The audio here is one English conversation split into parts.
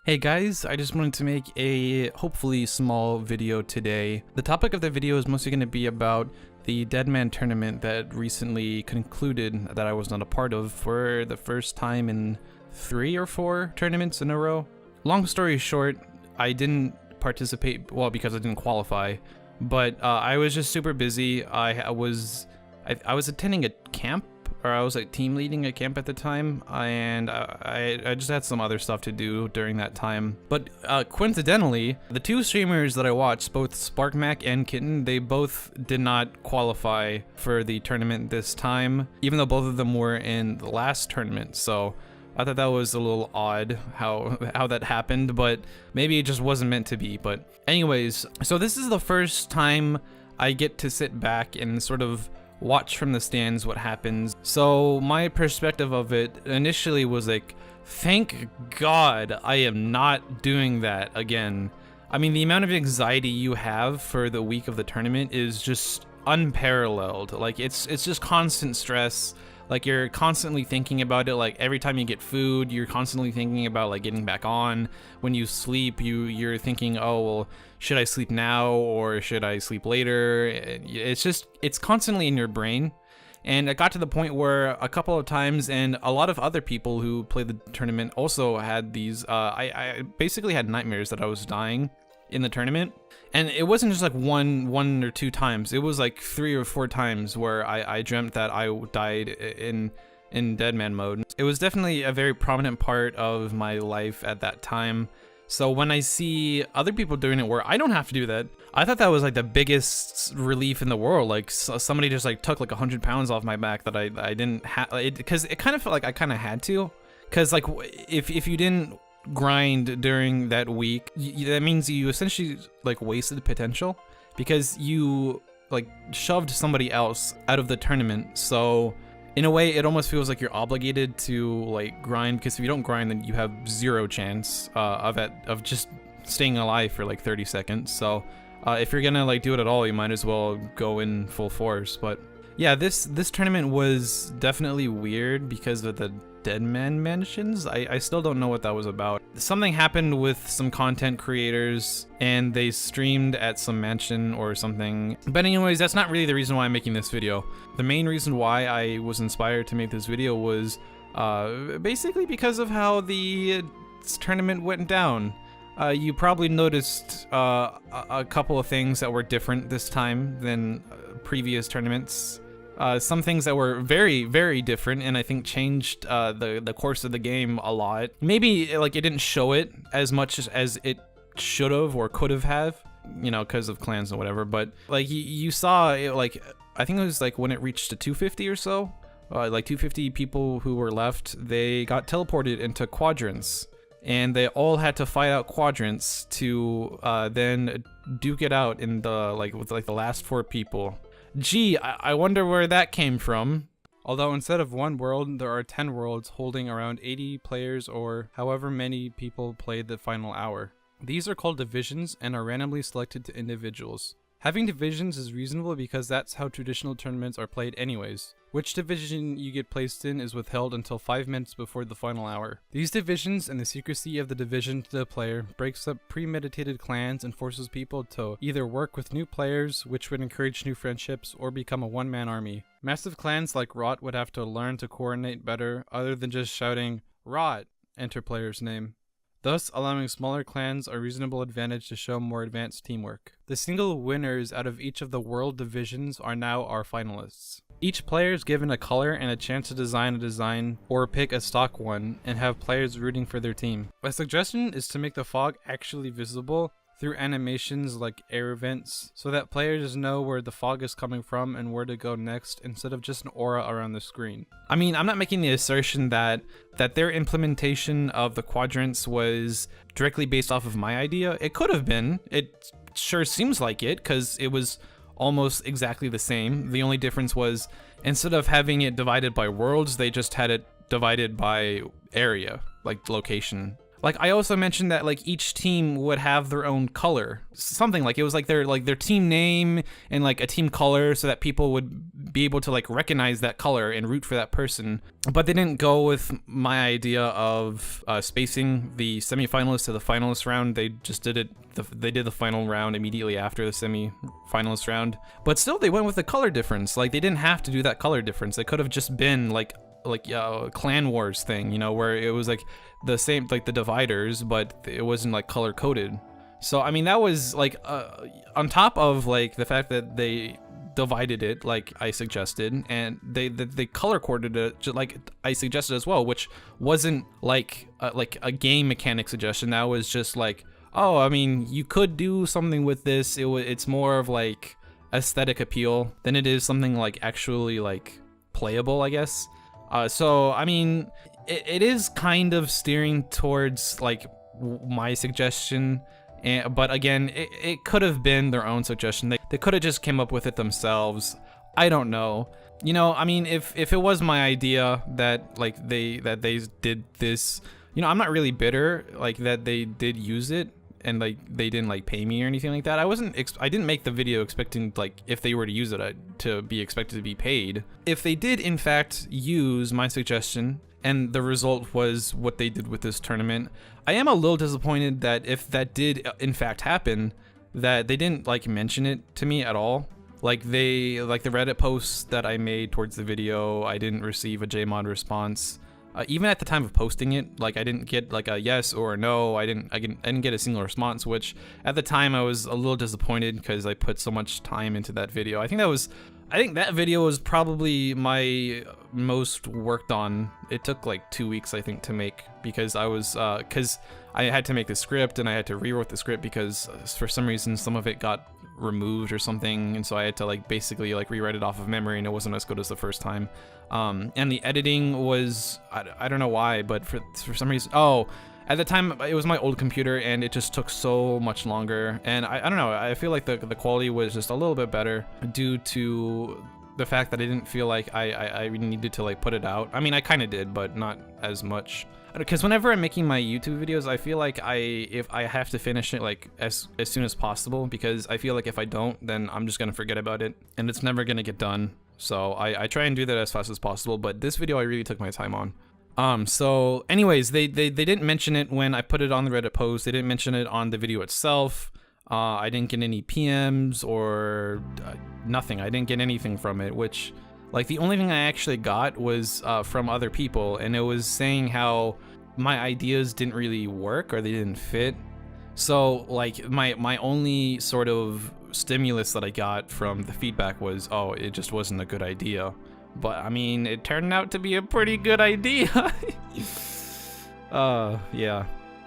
Hey guys, I just wanted to make a hopefully small video today. The topic of the video is mostly going to be about the Deadman tournament that recently concluded that I was not a part of for the first time in 3 or 4 tournaments in a row. Long story short, I didn't participate, well, because I didn't qualify, but I was just super busy. I was attending a camp, or I was like team leading a camp at the time, and I just had some other stuff to do during that time. But coincidentally, the 2 streamers that I watched, both SparkMac and Kitten, they both did not qualify for the tournament this time, even though both of them were in the last tournament. So I thought that was a little odd how that happened, but maybe it just wasn't meant to be. But anyways, so this is the first time I get to sit back and sort of watch from the stands what happens. So my perspective of it initially was like, thank God I am not doing that again. I mean, the amount of anxiety you have for the week of the tournament is just unparalleled. Like it's just constant stress. Like you're constantly thinking about it. Like every time you get food, you're constantly thinking about like getting back on. When you sleep, you're thinking, oh well, should I sleep now or should I sleep later? It's constantly in your brain. And it got to the point where a couple of times, and a lot of other people who played the tournament also had these, I basically had nightmares that I was dying in the tournament. And it wasn't just like one or 2 times. It was like 3 or 4 times where I dreamt that I died in Deadman mode. It was definitely a very prominent part of my life at that time. So when I see other people doing it where I don't have to do that, I thought that was like the biggest relief in the world. Like somebody just like took like 100 pounds off my back that I didn't have, because it kind of felt like I kind of had to. Because like if you didn't grind during that week, that means you essentially like wasted potential, because you like shoved somebody else out of the tournament. So in a way, it almost feels like you're obligated to like grind, because if you don't grind, then you have 0 chance of just staying alive for like 30 seconds. So if you're gonna like do it at all, you might as well go in full force. But yeah, this tournament was definitely weird because of the Deadman mansions. I still don't know what that was about. Something happened with some content creators and they streamed at some mansion or something. But anyways, that's not really the reason why I'm making this video. The main reason why I was inspired to make this video was basically because of how the tournament went down. You probably noticed a couple of things that were different this time than previous tournaments. Some things that were very, very different, and I think changed the course of the game a lot. Maybe like it didn't show it as much as it should have or could have, you know, because of clans or whatever. But like you saw it, like I think it was like when it reached to 250 or so, like 250 people who were left, they got teleported into quadrants, and they all had to fight out quadrants to then duke it out in the with the last 4 people. Gee, I wonder where that came from. Although instead of 1 world, there are 10 worlds holding around 80 players or however many people played the final hour. These are called divisions and are randomly selected to individuals. Having divisions is reasonable because that's how traditional tournaments are played anyways. Which division you get placed in is withheld until 5 minutes before the final hour. These divisions and the secrecy of the division to the player breaks up premeditated clans and forces people to either work with new players, which would encourage new friendships, or become a one-man army. Massive clans like Rot would have to learn to coordinate better other than just shouting, "Rot," enter player's name, thus allowing smaller clans a reasonable advantage to show more advanced teamwork. The single winners out of each of the world divisions are now our finalists. Each player is given a color and a chance to design a design or pick a stock one and have players rooting for their team. A suggestion is to make the fog actually visible through animations like air vents, so that players know where the fog is coming from and where to go next, instead of just an aura around the screen. I mean, I'm not making the assertion that their implementation of the quadrants was directly based off of my idea. It could have been. It sure seems like it, because it was almost exactly the same. The only difference was, instead of having it divided by worlds, they just had it divided by area, like location. Like I also mentioned that like each team would have their own color, something like it was like their team name and like a team color, so that people would be able to like recognize that color and root for that person. But they didn't go with my idea of spacing the semifinalists to the finalist round. They just did it. They did the final round immediately after the semi-finalist round. But still, they went with the color difference. Like they didn't have to do that color difference. It could have just been like Clan Wars thing, you know, where it was like the same, like the dividers, but it wasn't like color coded. So I mean, that was like on top of like the fact that they divided it like I suggested, and they color coded it just like I suggested as well, which wasn't like a game mechanic suggestion. That was just like, oh, I mean, you could do something with this. It's more of like aesthetic appeal than it is something like actually like playable, I guess. So I mean, it is kind of steering towards like my suggestion, but again, it could have been their own suggestion. They could have just came up with it themselves. I don't know. You know, I mean, if it was my idea that like they did this, you know, I'm not really bitter like that they did use it and like they didn't like pay me or anything like that. I didn't make the video expecting like if they were to use it to be expected to be paid. If they did in fact use my suggestion and the result was what they did with this tournament, I am a little disappointed that if that did in fact happen, that they didn't like mention it to me at all. Like the Reddit posts that I made towards the video, I didn't receive a JMod response. Even at the time of posting it, like I didn't get like a yes or a no. I didn't get a single response, which at the time I was a little disappointed because I put so much time into that video. I think that video was probably my most worked on. It took like 2 weeks, I think, to make, because I had to make the script and I had to rewrite the script because for some reason some of it got removed or something, and so I had to like basically like rewrite it off of memory, and it wasn't as good as the first time. And the editing was, I don't know why, but for some reason, at the time it was my old computer and it just took so much longer, and I don't know, I feel like the quality was just a little bit better due to the fact that I didn't feel like I needed to like put it out. I mean, I kind of did, but not as much. Because whenever I'm making my YouTube videos, I feel like if I have to finish it like as soon as possible, because I feel like if I don't, then I'm just gonna forget about it and it's never gonna get done. So I try and do that as fast as possible, but this video I really took my time on. So anyways, they didn't mention it when I put it on the Reddit post. They didn't mention it on the video itself. I didn't get any PMs or nothing. I didn't get anything from it, which like the only thing I actually got was from other people, and it was saying how my ideas didn't really work or they didn't fit. So like my only sort of stimulus that I got from the feedback was, oh, it just wasn't a good idea. But I mean, it turned out to be a pretty good idea. Yeah.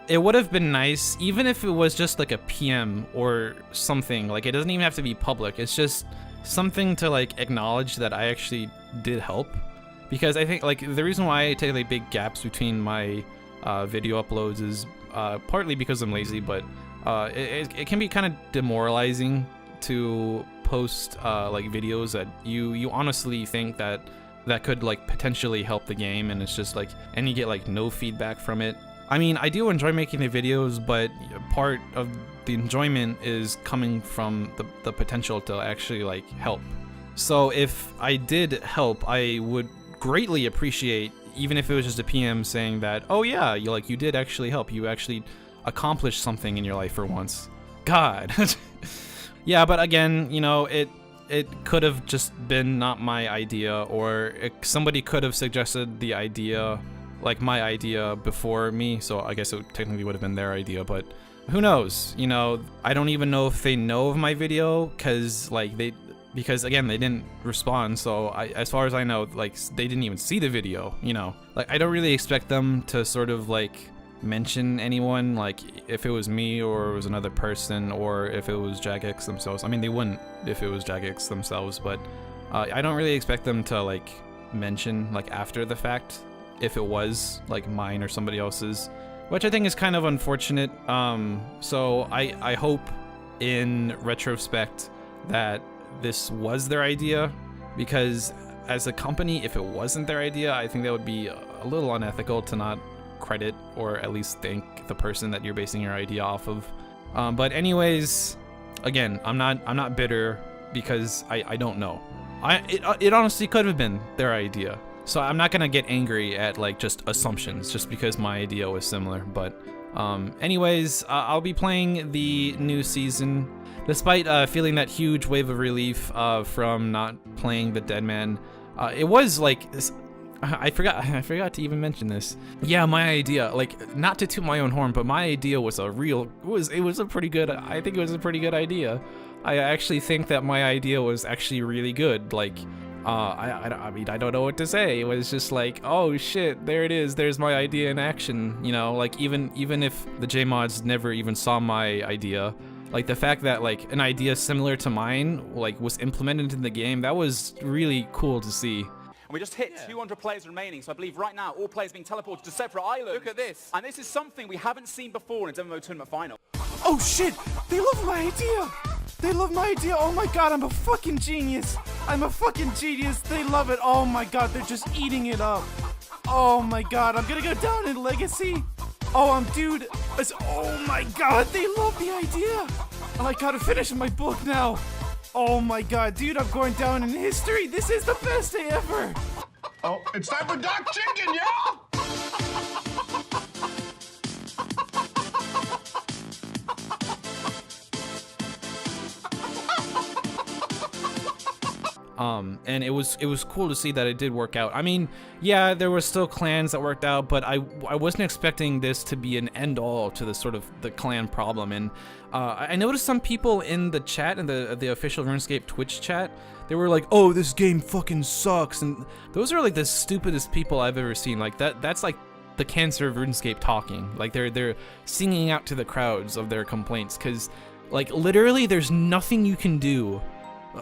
It would have been nice, even if it was just like a PM or something. Like, it doesn't even have to be public. It's just something to like acknowledge that I actually did help. Because I think like the reason why I take like big gaps between my video uploads is partly because I'm lazy, but it can be kind of demoralizing to post like videos that you honestly think that could like potentially help the game, and it's just like, and you get like no feedback from it. I mean, I do enjoy making the videos, but part of the enjoyment is coming from the potential to actually like help. So if I did help, I would greatly appreciate, even if it was just a PM saying that, oh yeah, you did actually help, you actually accomplished something in your life for once. God. Yeah, but again, you know, it could have just been not my idea, or somebody could have suggested the idea, like my idea, before me, so I guess it technically would have been their idea, but who knows? You know, I don't even know if they know of my video, because again, they didn't respond, so as far as I know, like, they didn't even see the video, you know? Like, I don't really expect them to sort of, like, mention anyone, like, if it was me, or it was another person, or if it was Jagex themselves. I mean, they wouldn't if it was Jagex themselves, but I don't really expect them to, like, mention, like, after the fact, if it was, like, mine or somebody else's, which I think is kind of unfortunate. So I hope, in retrospect, that this was their idea, because as a company, if it wasn't their idea, I think that would be a little unethical to not credit or at least thank the person that you're basing your idea off of. But anyways, again, I'm not bitter because I don't know. It honestly could have been their idea. So I'm not gonna get angry at like just assumptions just because my idea was similar. But anyways, I'll be playing the new season. Despite feeling that huge wave of relief from not playing the Deadman, it was like, I forgot to even mention this. Yeah, my idea, like, not to toot my own horn, but my idea was I think it was a pretty good idea. I actually think that my idea was actually really good. Like, I mean, I don't know what to say. It was just like, oh shit, there it is. There's my idea in action. You know, like even if the JMods never even saw my idea, like the fact that like an idea similar to mine like was implemented into the game, that was really cool to see. And we just hit 200 players remaining, so I believe right now all players being teleported to separate islands. Look at this. And this is something we haven't seen before in a Deadman Rework tournament final. Oh shit! They love my idea! They love my idea! Oh my god, I'm a fucking genius! I'm a fucking genius! They love it! Oh my god, they're just eating it up! Oh my god, I'm gonna go down in Legacy! Oh, dude! Oh my god, they love the idea! I gotta finish my book now! Oh my god, dude, I'm going down in history! This is the best day ever! Oh, it's time for dark chicken, y'all! And it was cool to see that it did work out. I mean, yeah, there were still clans that worked out, but I wasn't expecting this to be an end all to the sort of the clan problem. And I noticed some people in the chat, in the official RuneScape Twitch chat, they were like, "Oh, this game fucking sucks," and those are like the stupidest people I've ever seen. Like that's like the cancer of RuneScape talking. Like they're singing out to the crowds of their complaints, because like literally there's nothing you can do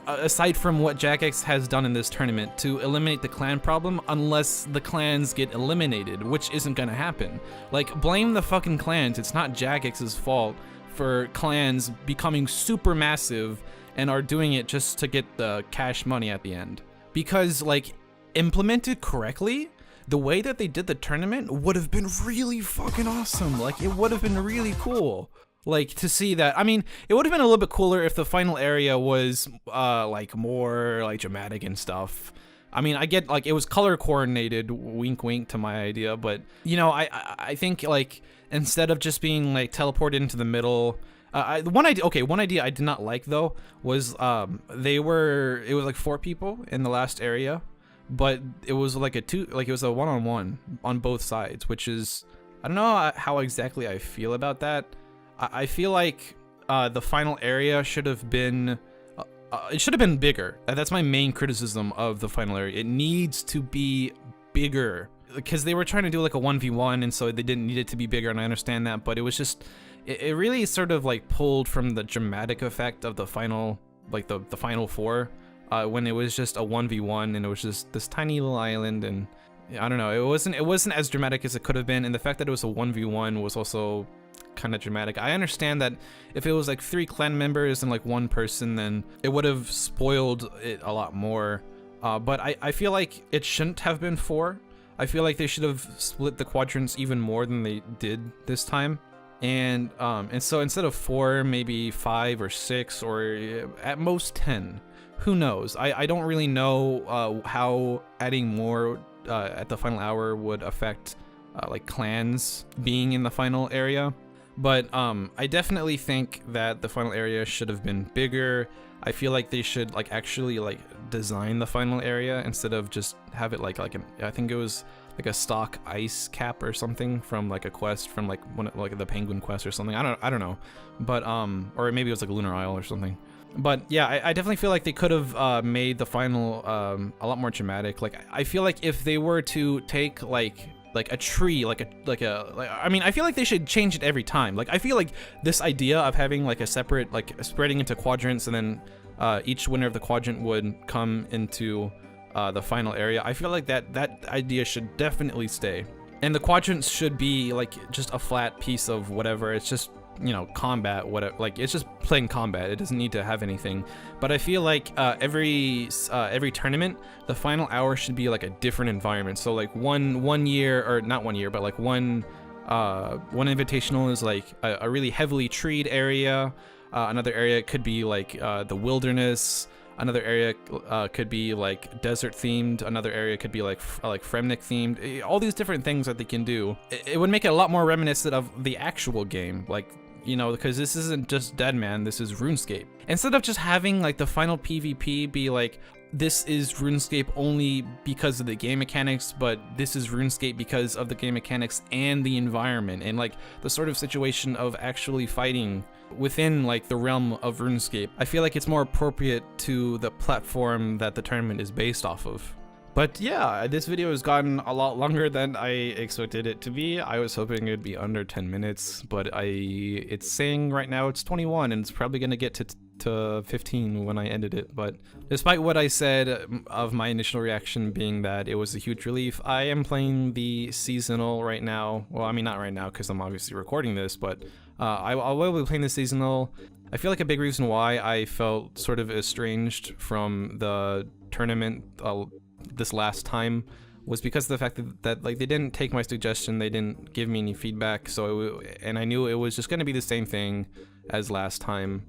aside from what Jagex has done in this tournament to eliminate the clan problem, unless the clans get eliminated, which isn't gonna happen. Like, blame the fucking clans. It's not Jagex's fault for clans becoming super massive and are doing it just to get the cash money at the end. Because, like, implemented correctly, the way that they did the tournament would have been really fucking awesome. Like, it would have been really cool. Like, to see that. I mean, it would have been a little bit cooler if the final area was, like, more, like, dramatic and stuff. I mean, I get, like, it was color coordinated, wink wink to my idea, but, you know, I think, like, instead of just being, like, teleported into the middle, one idea I did not like, though, was, it was, like, 4 people in the last area, but it was, like, it was a one-on-one on both sides, which is, I don't know how exactly I feel about that. I feel like the final area should have been, it should have been bigger. That's my main criticism of the final area. It needs to be bigger, because they were trying to do like a 1v1, and so they didn't need it to be bigger, and I understand that, but it was just, it really sort of like pulled from the dramatic effect of the final, like the final 4, when it was just a 1v1, and it was just this tiny little island, and I don't know, it wasn't as dramatic as it could have been, and the fact that it was a 1v1 was also kind of dramatic. I understand that if it was like 3 clan members and like 1 person, then it would have spoiled it a lot more, but I feel like it shouldn't have been 4. I feel like they should have split the quadrants even more than they did this time, and so instead of 4, maybe 5 or 6, or at most 10. Who knows? I don't really know how adding more at the final hour would affect like clans being in the final area. But I definitely think that the final area should have been bigger. I feel like they should like actually like design the final area instead of just have it like I think it was like a stock ice cap or something from like a quest from like the Penguin quest or something. I don't know, but or maybe it was like Lunar Isle or something. But yeah, I definitely feel like they could have made the final a lot more dramatic. Like I feel like if they were to take like a tree, I mean, I feel like they should change it every time. Like I feel like this idea of having like a separate, like spreading into quadrants, and then each winner of the quadrant would come into the final area, I feel like that idea should definitely stay. And the quadrants should be like just a flat piece of whatever. It's just you know, combat, whatever. Like, it's just playing combat. It doesn't need to have anything. But I feel like every tournament, the final hour should be like a different environment. So like one year, or not 1 year, but like one invitational is like a really heavily treed area. Another area could be like the wilderness. Another area could be like desert themed. Another area could be like Fremnik themed. All these different things that they can do. It would make it a lot more reminiscent of the actual game. Like, you know, because this isn't just Deadman, this is RuneScape. Instead of just having like the final PvP be like, this is RuneScape only because of the game mechanics, but this is RuneScape because of the game mechanics and the environment, and like the sort of situation of actually fighting within like the realm of RuneScape. I feel like it's more appropriate to the platform that the tournament is based off of. But yeah, this video has gotten a lot longer than I expected it to be. I was hoping it'd be under 10 minutes, but it's saying right now it's 21, and it's probably gonna get to 15 when I ended it. But despite what I said of my initial reaction being that it was a huge relief, I am playing the seasonal right now. Well, I mean, not right now because I'm obviously recording this, but I will be playing the seasonal. I feel like a big reason why I felt sort of estranged from the tournament this last time was because of the fact that like they didn't take my suggestion, they didn't give me any feedback, and I knew it was just going to be the same thing as last time.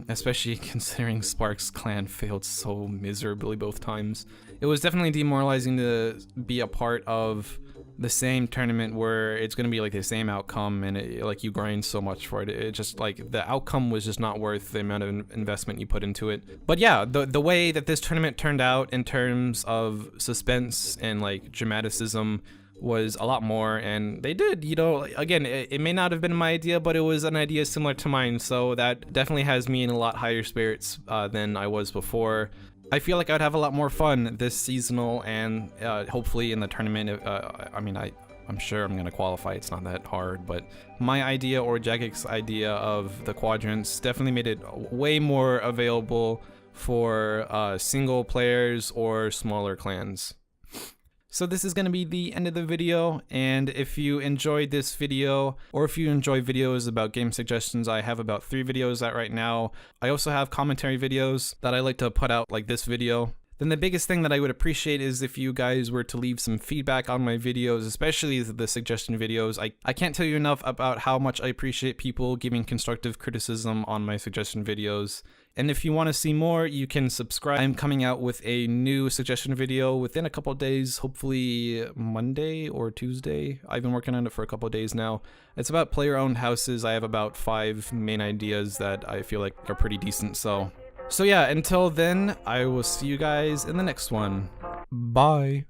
Especially considering Spark's clan failed so miserably both times. It was definitely demoralizing to be a part of the same tournament where it's going to be like the same outcome, and like you grind so much for it. It just like the outcome was just not worth the amount of investment you put into it. But yeah, the way that this tournament turned out in terms of suspense and like dramaticism was a lot more, and they did, you know, again, it may not have been my idea, but it was an idea similar to mine, so that definitely has me in a lot higher spirits than I was before. I feel like I'd have a lot more fun this seasonal, and hopefully in the tournament. I mean, I'm sure I'm gonna qualify, it's not that hard, but my idea, or Jagex's idea, of the quadrants definitely made it way more available for single players or smaller clans. So this is going to be the end of the video, and if you enjoyed this video, or if you enjoy videos about game suggestions, I have about 3 videos out right now. I also have commentary videos that I like to put out, like this video. Then the biggest thing that I would appreciate is if you guys were to leave some feedback on my videos, especially the suggestion videos. I can't tell you enough about how much I appreciate people giving constructive criticism on my suggestion videos. And if you want to see more, you can subscribe. I'm coming out with a new suggestion video within a couple of days, hopefully Monday or Tuesday. I've been working on it for a couple of days now. It's about player-owned houses. I have about 5 main ideas that I feel like are pretty decent. So yeah, until then, I will see you guys in the next one. Bye.